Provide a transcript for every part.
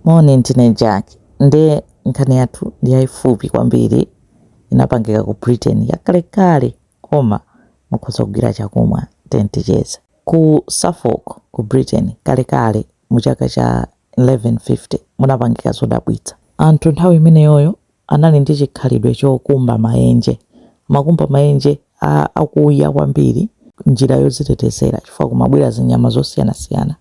Morning teenager. Nde nkhani yathu ndi yayifupi kwambiri inapangika ku Britain yakalekale koma mukhoza kugwira chakumwa tenticheza. Ku Suffolk ku Britain kalekale mu chaka cha 1150 munapangika zodabwitsa. Anthu nthawi imeneyoyo anali ndi chikhalidwe chokumba maenje. Makumba maenje akuya kwambiri njira yodzitetezera chifukwa kumabwera zinyama zosiyanasiyana.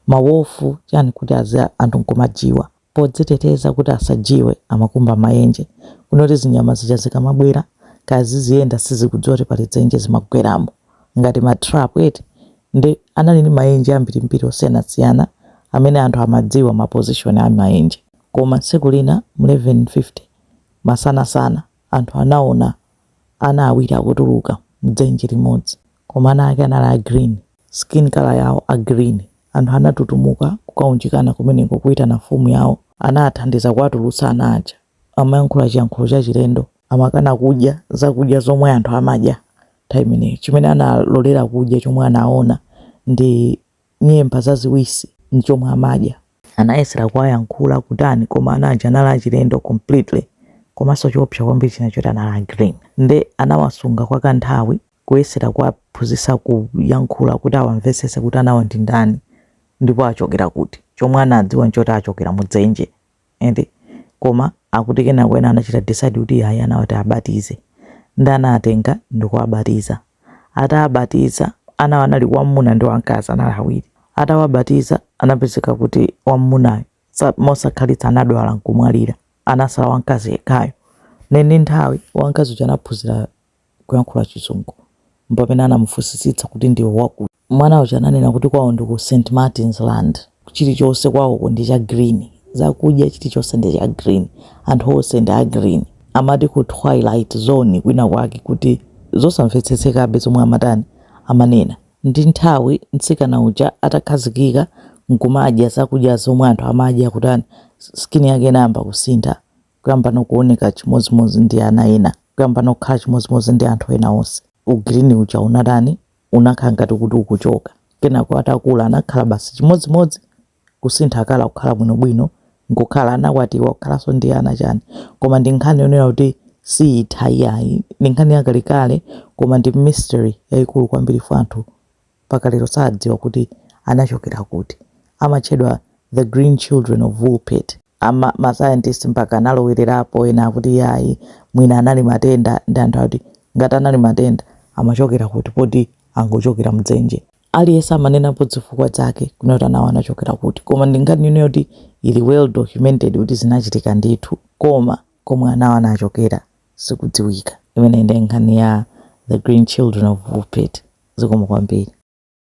Mawofu yani kuti anthu nkumajiwa podziteteza kuti asajiwe amakumba maenje kunoti zinyama zija zikamabwera kazi ziyenda sizikudziwa kuti pali dzenje zimagweramo ngati matrap eti. Ndi anali ndi maenje ambirimbiri osiyanasiyana amene anthu amadziwa maposition a maenje. Koma tsiku lina mu 1150 masana anthu anaona ana awiri akutuluka mdzenje limodzi koma ana ake anali a green, skin color yawo a green. Anthu anatutumuka kukaunjikana kumeneko kuitana mfumu yawo anathandiza kuwatulutsa ana aja. Amayankhula chiyankhulo cha chilendo amakana kudya zakudya zomwe anthu amadya nthawi imeneyo. Chimene analolera kudya chomwe anaona ndi nyemba zaziwisi ndichomwe amadya. Anayesera kuwayankhula kutani koma ana aja anali achilendo completely komanso choopsa kwambiri china choti anali green. Nde anawasunga kwa kanthawi kuyesera kuwaphunzitsa kuyankhula kuti awamvetsetse kuti anawo ndi ndani ndipo achokera kuti. Chomwe anadziwa nchoti achokera mudzenje ende koma akuti kena kwena anachita decide kuti hayi anawati abatize. Ndi anatenga ndikuwabatiza. Atawabatiza ana anali wamuna ndi wamkazi anali awiri. Atawabatiza anapezeka kuti wamunayo mosakhalitsa anadwala nkumwalira anasala wamkazi yekhayo. Nene nthawi wamkazi uja anaphunzira kuyankhula chizungu mpamene anamufunsitsitsa kuti ndiwe wakuti. Mwana uja ananena kuti kwawo ndi ku St. Martin's Land. Chilichonse kwawo ndi cha green. Zakudya chilichonse ndi cha green. Anthu onse ndi a green. Amati ku Twilight Zone kwina kwake kuti zosamvetsetsekabe zomwe amatani amanena. Ndi nthawi mtsikana uja atakhazikika nkumadya zakudya zomwe anthu amadya kutani skin yake inayamba kusintha kuyamba nokuoneka chimodzimodzi ndi ana ena kuyamba nokhala chimodzimodzi ndi anthu ena onse. Ugreen uja unatani unakhala ngati kuti ukuchoka. Kenako atakula anakhala basi chimodzimodzi kusintha akala kukhala bwinobwino nkukhala anakwatiwa kukhalanso ndi ana chani. Koma ndi nkhani yonena kuti siyitha iyayi ndi nkhani yakalekale koma ndi mystery yayikulu kwambiri fa anthu mpaka lero sadziwa kuti anachokera kuti. Amatchedwa the green children of Woolpit. Ma scientist mpaka analowererapo ena kuti yayi mwina anali matenda ndi anthu ati ngati anali matenda amachokera kuti poti angochokera mdzenje. Aliyense amanenapo zifukwa zake kunoti anawo anachokera kuti. Koma ndi nkhani yonena kuti ili well documented kuti zinachitika ndithu koma komwe anawo anachokera sikudziwika. Imene ndi nkhani ya the green children of Woolpit. Zikomo kwambiri.